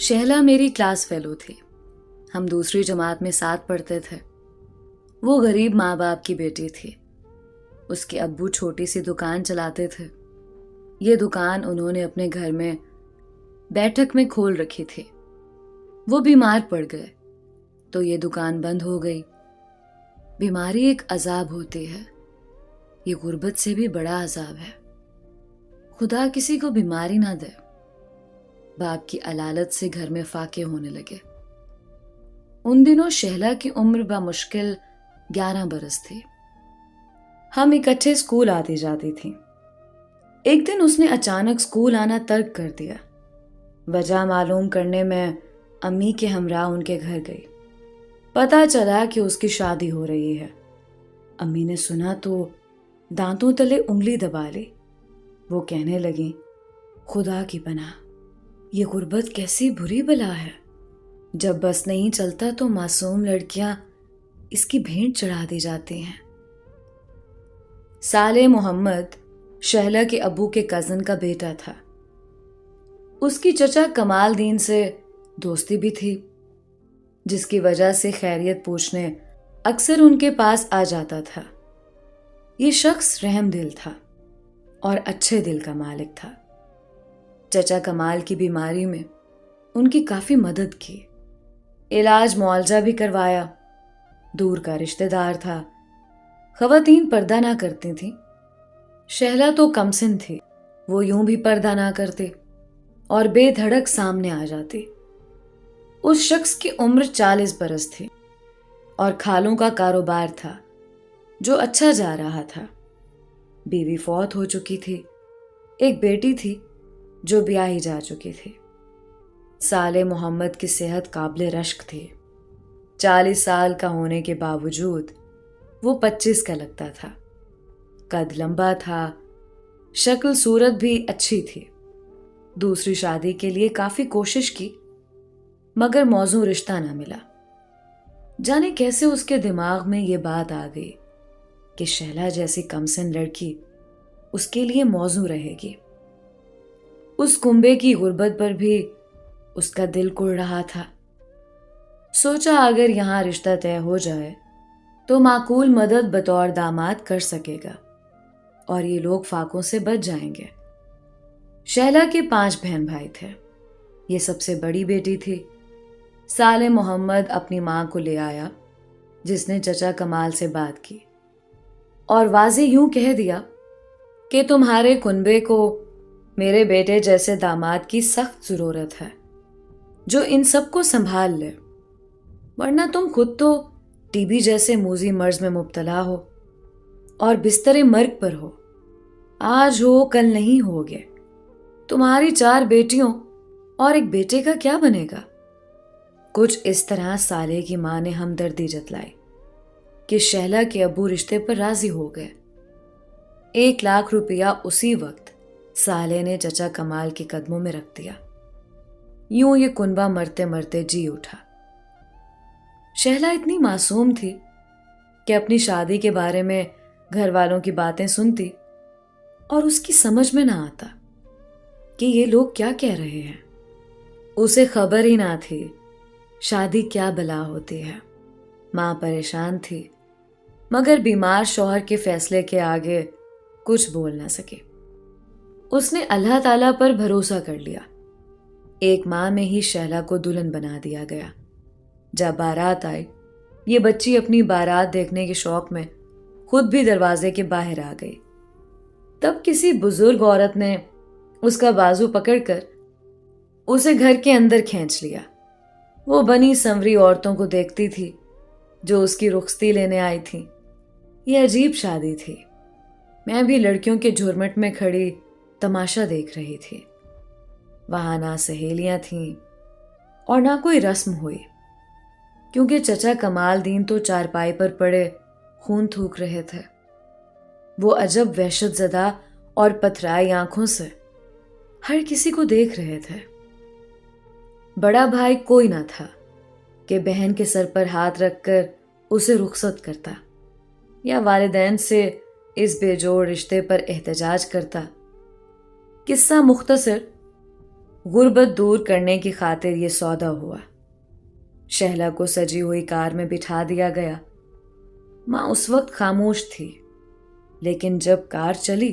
شہلا میری class fellow تھی. ہم دوسری جماعت میں ساتھ پڑھتے تھے. وہ غریب ماں باپ کی بیٹی تھی. اس کے ابو چھوٹی سی دکان چلاتے تھے. یہ دکان انہوں نے اپنے گھر میں بیٹھک میں کھول رکھی تھی. وہ بیمار پڑ گئے تو یہ دکان بند ہو گئی. بیماری ایک عذاب ہوتی ہے. یہ غربت سے بھی بڑا عذاب ہے. خدا کسی کو بیماری نہ دے. باپ کی علالت سے گھر میں فاقے ہونے لگے. ان دنوں شہلا کی عمر بمشکل 11 برس تھی. ہم اکٹھے اسکول آتی جاتی تھیں. ایک دن اس نے اچانک اسکول آنا ترک کر دیا. وجہ معلوم کرنے میں امی کے ہمراہ ان کے گھر گئی. پتہ چلا کہ اس کی شادی ہو رہی ہے. امی نے سنا تو دانتوں تلے انگلی دبا لی. وہ کہنے لگیں، خدا کی پناہ، یہ غربت کیسی بری بلا ہے. جب بس نہیں چلتا تو معصوم لڑکیاں اس کی بھینٹ چڑھا دی جاتی ہیں. صالح محمد شہلا کے ابو کے کزن کا بیٹا تھا. اس کی چچا کمال دین سے دوستی بھی تھی، جس کی وجہ سے خیریت پوچھنے اکثر ان کے پاس آ جاتا تھا. یہ شخص رحم دل تھا اور اچھے دل کا مالک تھا. چچا کمال کی بیماری میں ان کی کافی مدد کی. علاج معالجہ بھی کروایا. دور کا رشتہ دار تھا. خواتین پردہ نہ کرتی تھیں. شہلا تو کمسن تھی. وہ یوں بھی پردہ نہ کرتے اور بے دھڑک سامنے آ جاتی. اس شخص کی عمر 40 برس تھی اور کھالوں کا کاروبار تھا جو اچھا جا رہا تھا. بیوی فوت ہو چکی تھی. ایک بیٹی تھی جو بیاہی جا چکی تھی. صالح محمد کی صحت قابل رشک تھی. 40 سال کا ہونے کے باوجود وہ 25 کا لگتا تھا. قد لمبا تھا. شکل صورت بھی اچھی تھی. دوسری شادی کے لیے کافی کوشش کی مگر موزوں رشتہ نہ ملا. جانے کیسے اس کے دماغ میں یہ بات آ گئی کہ شہلا جیسی کمسن لڑکی اس کے لیے موزوں رہے گی. اس کنبے کی غربت پر بھی اس کا دل کڑ رہا تھا. سوچا اگر یہاں رشتہ طے ہو جائے تو معقول مدد بطور داماد کر سکے گا اور یہ لوگ فاقوں سے بچ جائیں گے. شہلا کے 5 بہن بھائی تھے. یہ سب سے بڑی بیٹی تھی. صالح محمد اپنی ماں کو لے آیا جس نے چچا کمال سے بات کی اور واضح یوں کہہ دیا کہ تمہارے کنبے کو میرے بیٹے جیسے داماد کی سخت ضرورت ہے جو ان سب کو سنبھال لے، ورنہ تم خود تو ٹی بی جیسے موذی مرض میں مبتلا ہو اور بستر مرگ پر ہو. آج ہو کل نہیں ہوگے. تمہاری 4 بیٹیوں اور ایک بیٹے کا کیا بنے گا؟ کچھ اس طرح صالح کی ماں نے ہمدردی جتلائی کہ شہلا کے ابو رشتے پر راضی ہو گئے. 1 لاکھ روپیہ اسی وقت صالح نے چچا کمال کے قدموں میں رکھ دیا. یوں یہ کنبہ مرتے مرتے جی اٹھا. شہلا اتنی معصوم تھی کہ اپنی شادی کے بارے میں گھر والوں کی باتیں سنتی اور اس کی سمجھ میں نہ آتا کہ یہ لوگ کیا کہہ رہے ہیں. اسے خبر ہی نہ تھی شادی کیا بلا ہوتی ہے. ماں پریشان تھی مگر بیمار شوہر کے فیصلے کے آگے کچھ بول نہ سکے. اس نے اللہ تعالیٰ پر بھروسہ کر لیا. 1 ماہ میں ہی شہلا کو دلہن بنا دیا گیا. جب بارات آئی، یہ بچی اپنی بارات دیکھنے کے شوق میں خود بھی دروازے کے باہر آ گئی. تب کسی بزرگ عورت نے اس کا بازو پکڑ کر اسے گھر کے اندر کھینچ لیا. وہ بنی سنوری عورتوں کو دیکھتی تھی جو اس کی رخصتی لینے آئی تھیں. یہ عجیب شادی تھی. میں بھی لڑکیوں کے جھرمٹ میں کھڑی تماشا دیکھ رہی تھی. وہاں نہ سہیلیاں تھیں اور نہ کوئی رسم ہوئی کیونکہ چچا کمال دین تو چارپائی پر پڑے خون تھوک رہے تھے. وہ عجب وحشت زدہ اور پتھرائی آنکھوں سے ہر کسی کو دیکھ رہے تھے. بڑا بھائی کوئی نہ تھا کہ بہن کے سر پر ہاتھ رکھ کر اسے رخصت کرتا یا والدین سے اس بے جوڑ رشتے پر احتجاج کرتا. قصہ مختصر، غربت دور کرنے کی خاطر یہ سودا ہوا۔ شہلا کو سجی ہوئی کار میں بٹھا دیا گیا۔ ماں اس وقت خاموش تھی، لیکن جب کار چلی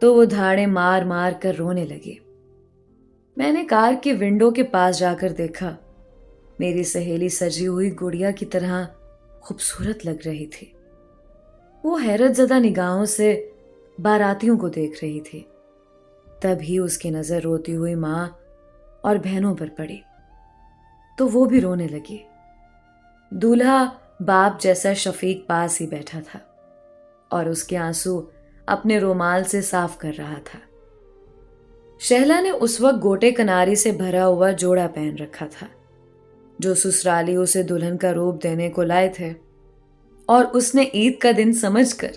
تو وہ دھاڑے مار مار کر رونے لگی۔ میں نے کار کی ونڈو کے پاس جا کر دیکھا۔ میری سہیلی سجی ہوئی گڑیا کی طرح خوبصورت لگ رہی تھی۔ وہ حیرت زدہ نگاہوں سے باراتیوں کو دیکھ رہی تھی۔ تب ہی اس کی نظر روتی ہوئی ماں اور بہنوں پر پڑی تو وہ بھی رونے لگی۔ دولہا باپ جیسا شفیق پاس ہی بیٹھا تھا اور اس کے آنسو اپنے رومال سے صاف کر رہا تھا۔ شہلا نے اس وقت گوٹے کناری سے بھرا ہوا جوڑا پہن رکھا تھا جو سسرالی اسے دلہن کا روپ دینے کو لائے تھے، اور اس نے عید کا دن سمجھ کر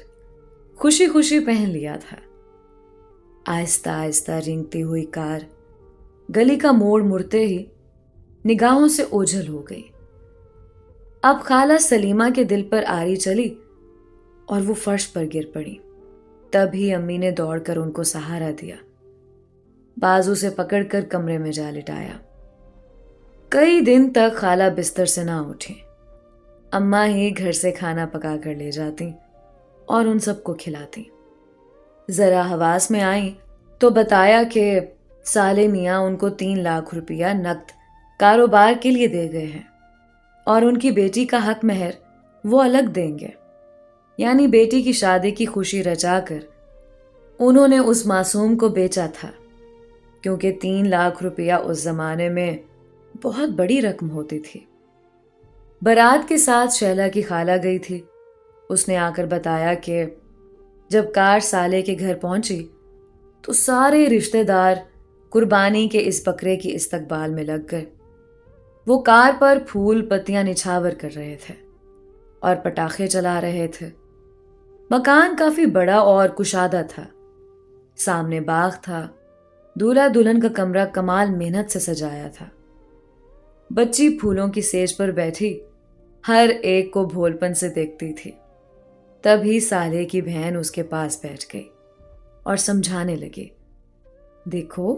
خوشی خوشی پہن لیا تھا۔ آہستہ آہستہ رینگتی ہوئی کار گلی کا موڑ مڑتے ہی نگاہوں سے اوجھل ہو گئی۔ اب خالہ سلیمہ کے دل پر آری چلی اور وہ فرش پر گر پڑی۔ تب ہی امی نے دوڑ کر ان کو سہارا دیا، بازو سے پکڑ کر کمرے میں جا لٹایا۔ کئی دن تک خالہ بستر سے نہ اٹھی۔ اماں ہی گھر سے کھانا پکا کر لے جاتی اور ان سب کو کھلاتی۔ ذرا حواس میں آئیں تو بتایا کہ سالے میاں ان کو 3 لاکھ روپیہ نقد کاروبار کے لیے دے گئے ہیں اور ان کی بیٹی کا حق مہر وہ الگ دیں گے، یعنی بیٹی کی شادی کی خوشی رچا کر انہوں نے اس معصوم کو بیچا تھا، کیونکہ 3 لاکھ روپیہ اس زمانے میں بہت بڑی رقم ہوتی تھی۔ بارات کے ساتھ شہلا کی خالہ گئی تھی۔ اس نے آ کر بتایا کہ جب کار سالے کے گھر پہنچی تو سارے رشتہ دار قربانی کے اس بکرے کی استقبال میں لگ گئے۔ وہ کار پر پھول پتیاں نچھاور کر رہے تھے اور پٹاخے چلا رہے تھے۔ مکان کافی بڑا اور کشادہ تھا۔ سامنے باغ تھا۔ دولہا دلہن کا کمرہ کمال محنت سے سجایا تھا۔ بچی پھولوں کی سیج پر بیٹھی ہر ایک کو بھولپن سے دیکھتی تھی۔ تبھی سالے کی بہن اس کے پاس بیٹھ گئی اور سمجھانے لگی، دیکھو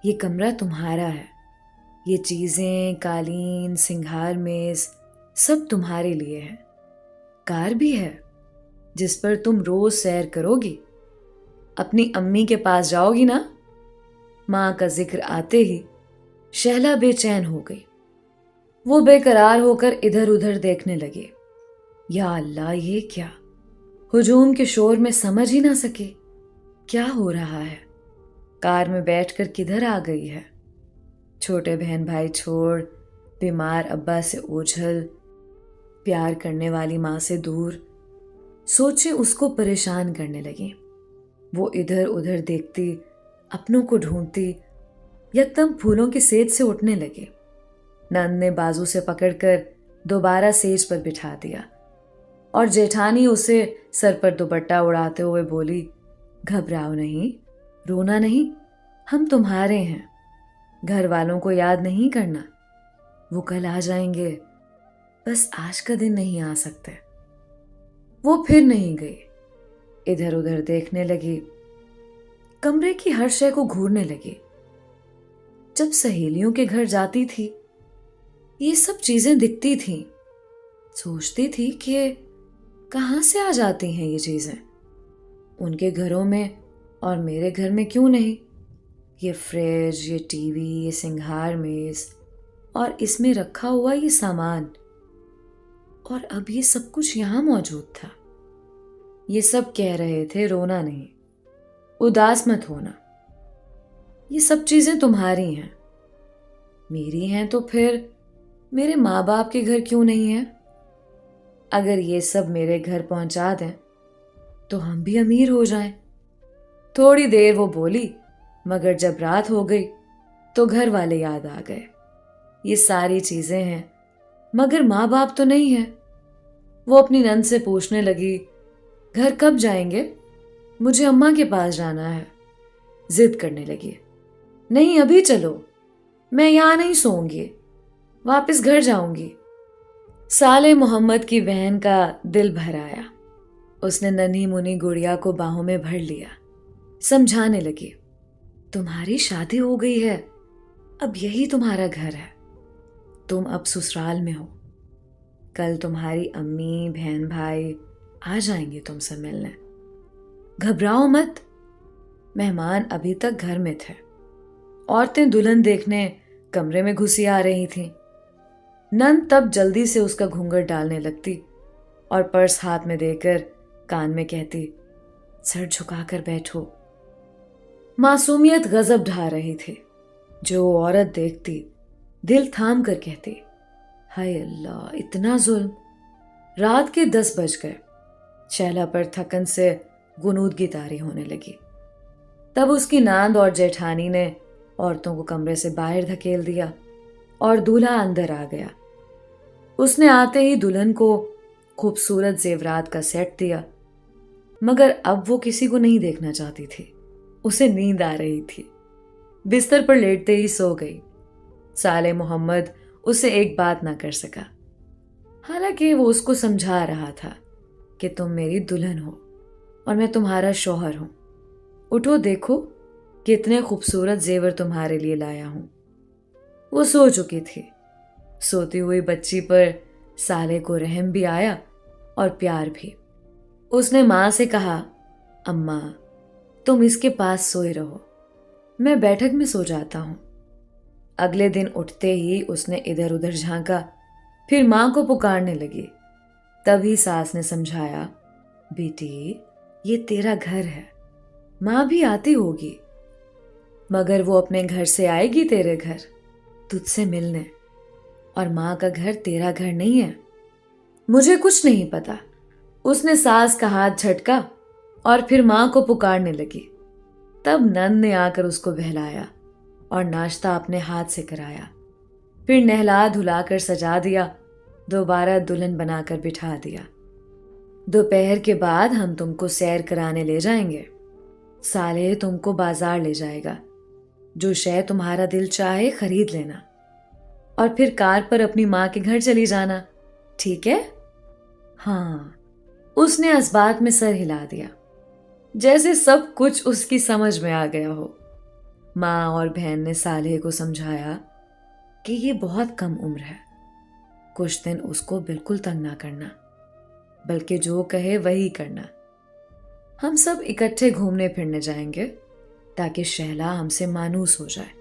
یہ کمرہ تمہارا ہے، یہ چیزیں، قالین، سنگھار میز سب تمہارے لیے ہیں۔ کار بھی ہے جس پر تم روز سیر کرو گی، اپنی امی کے پاس جاؤ گی نا۔ ماں کا ذکر آتے ہی شہلا بے چین ہو گئی۔ وہ بے قرار ہو کر ادھر ادھر دیکھنے لگے۔ یا اللہ، یہ کیا؟ ہجوم کے شور میں سمجھ ہی نہ سکے کیا ہو رہا ہے۔ کار میں بیٹھ کر کدھر آ گئی ہے؟ چھوٹے بہن بھائی چھوڑ، بیمار ابا سے اوجھل، پیار کرنے والی ماں سے دور، سوچیں اس کو پریشان کرنے لگیں۔ وہ ادھر ادھر دیکھتی، اپنوں کو ڈھونڈتی، یکدم پھولوں کی سیج سے اٹھنے لگے۔ نند نے بازو سے پکڑ کر دوبارہ سیج پر بٹھا دیا اور جیٹھانی اسے سر پر دوپٹہ اڑاتے ہوئے بولی، گھبراؤ نہیں، رونا نہیں، ہم تمہارے ہیں، گھر والوں کو یاد نہیں کرنا، وہ کل آ جائیں گے، بس آج کا دن نہیں آ سکتے۔ وہ پھر نہیں گئی، ادھر ادھر دیکھنے لگی، کمرے کی ہر شے کو گھورنے لگی۔ جب سہیلیوں کے گھر جاتی تھی یہ سب چیزیں دکھتی تھیں، سوچتی تھی کہ کہاں سے آ جاتی ہیں یہ چیزیں، ان کے گھروں میں اور میرے گھر میں کیوں نہیں؟ یہ فریج، یہ ٹی وی، یہ سنگھار میز اور اس میں رکھا ہوا یہ سامان، اور اب یہ سب کچھ یہاں موجود تھا۔ یہ سب کہہ رہے تھے رونا نہیں، اداس مت ہونا، یہ سب چیزیں تمہاری ہیں، میری ہیں تو پھر میرے ماں باپ کے گھر کیوں نہیں ہیں؟ اگر یہ سب میرے گھر پہنچا دیں تو ہم بھی امیر ہو جائیں۔ تھوڑی دیر وہ بولی، مگر جب رات ہو گئی تو گھر والے یاد آ گئے۔ یہ ساری چیزیں ہیں مگر ماں باپ تو نہیں ہیں۔ وہ اپنی نند سے پوچھنے لگی، گھر کب جائیں گے؟ مجھے اماں کے پاس جانا ہے۔ ضد کرنے لگی، نہیں ابھی چلو، میں یہاں نہیں سوؤں گی، واپس گھر جاؤں گی۔ سالے محمد کی بہن کا دل بھر آیا۔ اس نے ننھی منی گڑیا کو باہوں میں بھر لیا، سمجھانے لگی، تمہاری شادی ہو گئی ہے، اب یہی تمہارا گھر ہے، تم اب سسرال میں ہو، کل تمہاری امی بہن بھائی آ جائیں گے تم سے ملنے، گھبراؤ مت۔ مہمان ابھی تک گھر میں تھے، عورتیں دلہن دیکھنے کمرے میں گھسی آ رہی تھیں۔ نند تب جلدی سے اس کا گھونگھٹ ڈالنے لگتی اور پرس ہاتھ میں دے کر کان میں کہتی، سر جھکا کر بیٹھو۔ معصومیت غضب ڈھا رہی تھی۔ جو عورت دیکھتی دل تھام کر کہتی، ہائے اللہ، اتنا ظلم۔ رات کے 10 بج گئے۔ شہلا پر تھکن سے غنودگی طاری ہونے لگی۔ تب اس کی ناند اور جیٹھانی نے عورتوں کو کمرے سے باہر دھکیل دیا اور دولہا اندر آ گیا۔ اس نے آتے ہی دلہن کو خوبصورت زیورات کا سیٹ دیا، مگر اب وہ کسی کو نہیں دیکھنا چاہتی تھی، اسے نیند آ رہی تھی۔ بستر پر لیٹتے ہی سو گئی۔ صالح محمد اسے ایک بات نہ کر سکا، حالانکہ وہ اس کو سمجھا رہا تھا کہ تم میری دلہن ہو اور میں تمہارا شوہر ہوں، اٹھو دیکھو کتنے خوبصورت زیور تمہارے لیے لایا ہوں۔ وہ سو چکی تھی۔ سوتی ہوئی بچی پر صالح کو رحم بھی آیا اور پیار بھی۔ اس نے ماں سے کہا، اماں تم اس کے پاس سوئے رہو، میں بیٹھک میں سو جاتا ہوں۔ اگلے دن اٹھتے ہی اس نے ادھر ادھر جھانکا، پھر ماں کو پکارنے لگی۔ تبھی ساس نے سمجھایا، بیٹی یہ تیرا گھر ہے، ماں بھی آتی ہوگی، مگر وہ اپنے گھر سے آئے گی تیرے گھر تجھ سے ملنے، اور ماں کا گھر تیرا گھر نہیں ہے۔ مجھے کچھ نہیں پتا۔ اس نے ساس کا ہاتھ جھٹکا اور پھر ماں کو پکارنے لگی۔ تب نند نے آ کر اس کو بہلایا اور ناشتہ اپنے ہاتھ سے کرایا، پھر نہلا دھلا کر سجا دیا، دوبارہ دلہن بنا کر بٹھا دیا۔ دوپہر کے بعد ہم تم کو سیر کرانے لے جائیں گے، صالح تم کو بازار لے جائے گا، جو شے تمہارا دل چاہے خرید لینا، اور پھر کار پر اپنی ماں کے گھر چلی جانا، ٹھیک ہے؟ ہاں۔ اس نے اس بات میں سر ہلا دیا، جیسے سب کچھ اس کی سمجھ میں آ گیا ہو۔ ماں اور بہن نے صالح کو سمجھایا کہ یہ بہت کم عمر ہے، کچھ دن اس کو بالکل تنگ نہ کرنا، بلکہ جو کہے وہی کرنا۔ ہم سب اکٹھے گھومنے پھرنے جائیں گے تاکہ شہلا ہم سے مانوس ہو جائے۔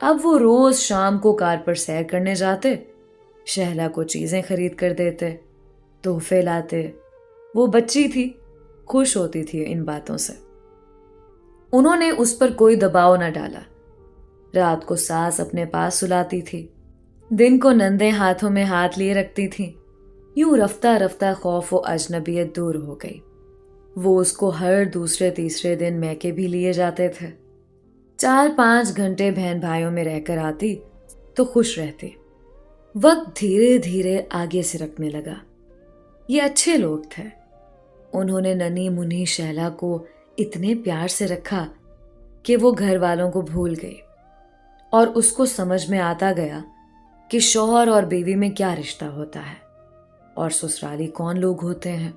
اب وہ روز شام کو کار پر سیر کرنے جاتے، شہلا کو چیزیں خرید کر دیتے، تحفے لاتے۔ وہ بچی تھی، خوش ہوتی تھی ان باتوں سے۔ انہوں نے اس پر کوئی دباؤ نہ ڈالا۔ رات کو ساس اپنے پاس سلاتی تھی، دن کو نندیں ہاتھوں میں ہاتھ لیے رکھتی تھیں۔ یوں رفتہ رفتہ خوف و اجنبیت دور ہو گئی۔ وہ اس کو ہر دوسرے تیسرے دن میکے بھی لیے جاتے تھے۔ 4-5 گھنٹے بہن بھائیوں میں رہ کر آتی تو خوش رہتی۔ وقت دھیرے دھیرے آگے سے رکھنے لگا۔ یہ اچھے لوگ تھے۔ انہوں نے ننھی منھی شہلا کو اتنے پیار سے رکھا کہ وہ گھر والوں کو بھول گئی، اور اس کو سمجھ میں آتا گیا کہ شوہر اور بیوی میں کیا رشتہ ہوتا ہے اور سسرالی کون لوگ ہوتے ہیں۔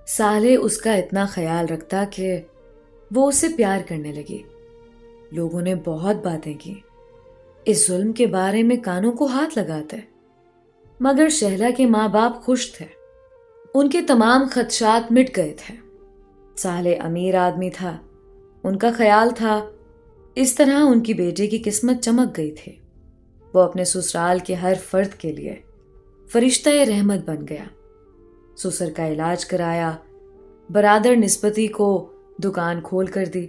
صالح اس کا اتنا خیال رکھتا کہ وہ اسے پیار کرنے لگی۔ لوگوں نے بہت باتیں کی، اس ظلم کے بارے میں کانوں کو ہاتھ لگاتے، مگر شہلا کے ماں باپ خوش تھے۔ ان کے تمام خدشات مٹ گئے تھے۔ صالح امیر آدمی تھا، ان کا خیال تھا اس طرح ان کی بیٹی کی قسمت چمک گئی تھی۔ وہ اپنے سسرال کے ہر فرد کے لیے فرشتہ رحمت بن گیا۔ سسر کا علاج کرایا، برادر نسبتی کو دکان کھول کر دی،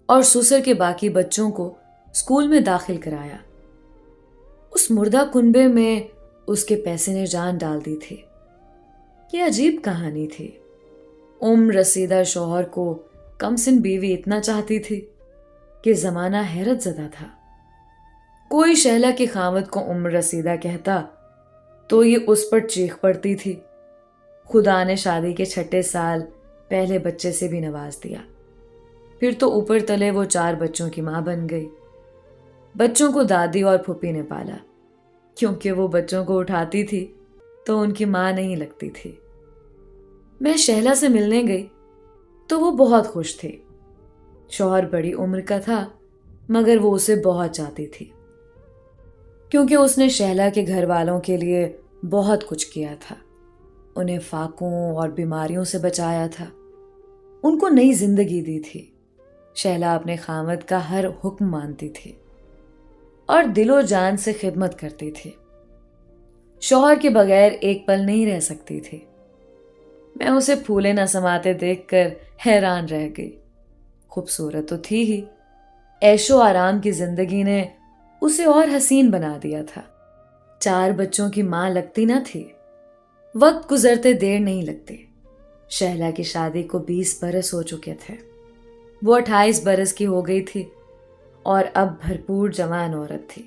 اور سسر کے باقی بچوں کو اسکول میں داخل کرایا۔ اس مردہ کنبے میں اس کے پیسے نے جان ڈال دی تھی۔ یہ عجیب کہانی تھی۔ عمر رسیدہ شوہر کو کم سن بیوی اتنا چاہتی تھی کہ زمانہ حیرت زدہ تھا۔ کوئی شہلا کی خاوند کو عمر رسیدہ کہتا تو یہ اس پر چیخ پڑتی تھی۔ خدا نے شادی کے 6 سال پہلے بچے سے بھی نواز دیا، پھر تو اوپر تلے وہ 4 بچوں کی ماں بن گئی۔ بچوں کو دادی اور پھوپھی نے پالا، کیونکہ وہ بچوں کو اٹھاتی تھی تو ان کی ماں نہیں لگتی تھی۔ میں شہلا سے ملنے گئی تو وہ بہت خوش تھی۔ شوہر بڑی عمر کا تھا، مگر وہ اسے بہت چاہتی تھی، کیونکہ اس نے شہلا کے گھر والوں کے لیے بہت کچھ کیا تھا، انہیں فاقوں اور بیماریوں سے بچایا تھا، ان کو نئی زندگی دی تھی۔ شہلا اپنے خاوند کا ہر حکم مانتی تھی اور دل و جان سے خدمت کرتی تھی، شوہر کے بغیر ایک پل نہیں رہ سکتی تھی۔ میں اسے پھولے نہ سماتے دیکھ کر حیران رہ گئی۔ خوبصورت تو تھی ہی، عیش و آرام کی زندگی نے اسے اور حسین بنا دیا تھا۔ 4 بچوں کی ماں لگتی نہ تھی، وقت گزرتے دیر نہیں لگتی۔ شہلا کی شادی کو 20 برس ہو چکے تھے، وہ 28 برس کی ہو گئی تھی اور اب بھرپور جوان عورت تھی۔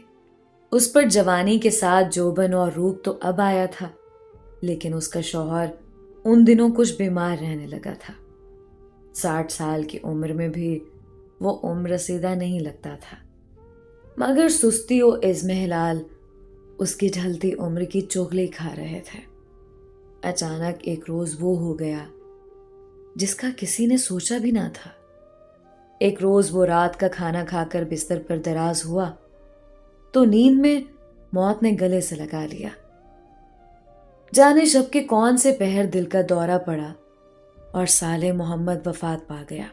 اس پر جوانی کے ساتھ جوبن اور روپ تو اب آیا تھا، لیکن اس کا شوہر ان دنوں کچھ بیمار رہنے لگا تھا۔ 60 سال کی عمر میں بھی وہ عمر رسیدہ نہیں لگتا تھا، مگر سستی و عزم ہلال اس کی ڈھلتی عمر کی چغلی کھا رہے تھے۔ اچانک ایک روز وہ ہو گیا جس کا کسی نے سوچا بھی نہ تھا۔ ایک روز وہ رات کا کھانا کھا کر بستر پر دراز ہوا تو نیند میں موت نے گلے سے لگا لیا۔ جانے شب کے کون سے پہر دل کا دورہ پڑا اور صالح محمد وفات پا گیا۔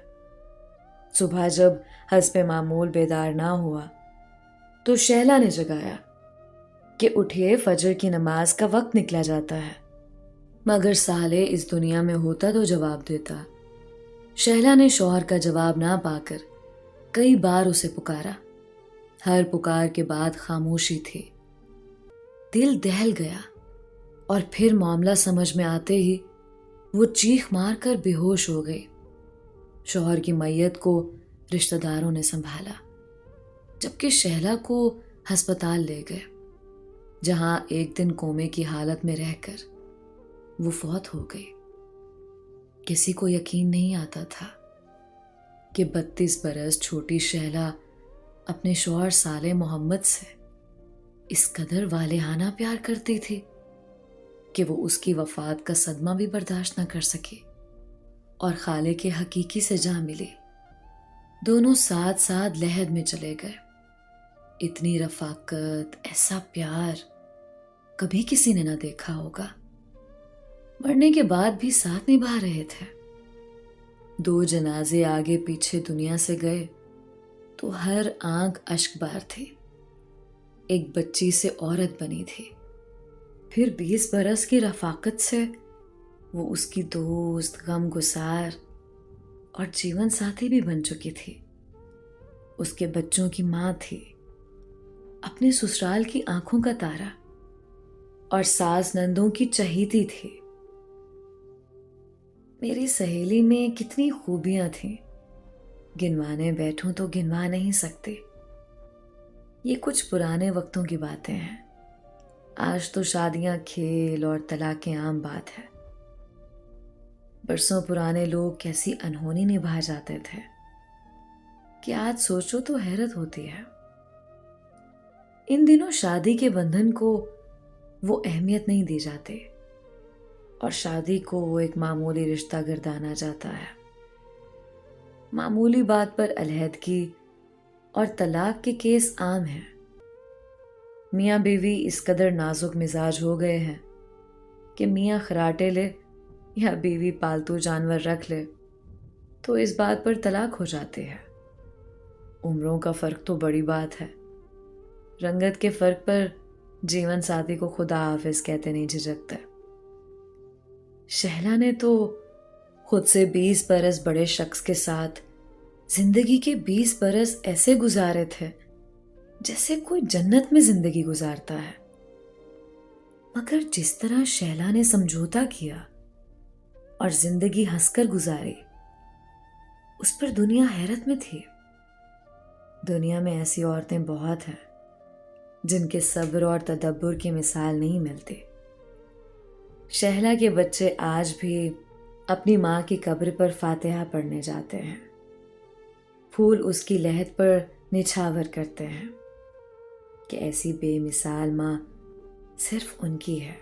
صبح جب حسب معمول بیدار نہ ہوا تو شہلا نے جگایا کہ اٹھیے، فجر کی نماز کا وقت نکلا جاتا ہے، مگر صالح اس دنیا میں ہوتا تو جواب دیتا۔ شہلا نے شوہر کا جواب نہ پا کر کئی بار اسے پکارا، ہر پکار کے بعد خاموشی تھی۔ دل دہل گیا اور پھر معاملہ سمجھ میں آتے ہی وہ چیخ مار کر بے ہوش ہو گئی۔ شوہر کی میت کو رشتہ داروں نے سنبھالا، جبکہ شہلا کو ہسپتال لے گئے، جہاں ایک دن کومے کی حالت میں رہ کر وہ فوت ہو گئی۔ کسی کو یقین نہیں آتا تھا کہ 32 برس چھوٹی شہلا اپنے شوہر صالح محمد سے اس قدر والہانہ پیار کرتی تھی کہ وہ اس کی وفات کا صدمہ بھی برداشت نہ کر سکی اور خالق کے حقیقی سے جا ملی۔ دونوں ساتھ ساتھ لحد میں چلے گئے۔ اتنی رفاقت، ایسا پیار کبھی کسی نے نہ دیکھا ہوگا۔ مرنے کے بعد بھی ساتھ نبھا رہے تھے۔ 2 جنازے آگے پیچھے دنیا سے گئے تو ہر آنکھ اشک بار تھی۔ ایک بچی سے عورت بنی تھی، پھر 20 برس کی رفاقت سے وہ اس کی دوست، غم گسار اور جیون ساتھی بھی بن چکی تھی۔ اس کے بچوں کی ماں تھی، اپنے سسرال کی آنکھوں کا تارا اور ساس نندوں کی چہیتی تھی۔ میری سہیلی میں کتنی خوبیاں تھیں، گنوانے بیٹھوں تو گنوا نہیں سکتے۔ یہ کچھ پرانے وقتوں کی باتیں ہیں، آج تو شادیاں کھیل اور طلاقیں عام بات ہے۔ برسوں پرانے لوگ کیسی انہونی نبھا جاتے تھے کہ آج سوچو تو حیرت ہوتی ہے۔ ان دنوں شادی کے بندھن کو وہ اہمیت نہیں دی جاتے اور شادی کو وہ ایک معمولی رشتہ گردانا جاتا ہے۔ معمولی بات پر علیحدگی اور طلاق کے کیس عام ہیں۔ میاں بیوی اس قدر نازک مزاج ہو گئے ہیں کہ میاں خراٹے لے یا بیوی پالتو جانور رکھ لے تو اس بات پر طلاق ہو جاتی ہے۔ عمروں کا فرق تو بڑی بات ہے، رنگت کے فرق پر جیون ساتھی کو خدا حافظ کہتے نہیں جھجکتے۔ شہلا نے تو خود سے 20 برس بڑے شخص کے ساتھ زندگی کے 20 برس ایسے گزارے تھے جیسے کوئی جنت میں زندگی گزارتا ہے، مگر جس طرح شہلا نے سمجھوتا کیا اور زندگی ہنس کر گزاری، اس پر دنیا حیرت میں تھی۔ دنیا میں ایسی عورتیں بہت ہیں جن کے صبر اور تدبر کی مثال نہیں ملتی۔ شہلا کے بچے آج بھی اپنی ماں کی قبر پر فاتحہ پڑھنے جاتے ہیں، پھول اس کی لحد پر نچھاور کرتے ہیں کہ ایسی بے مثال ماں صرف ان کی ہے۔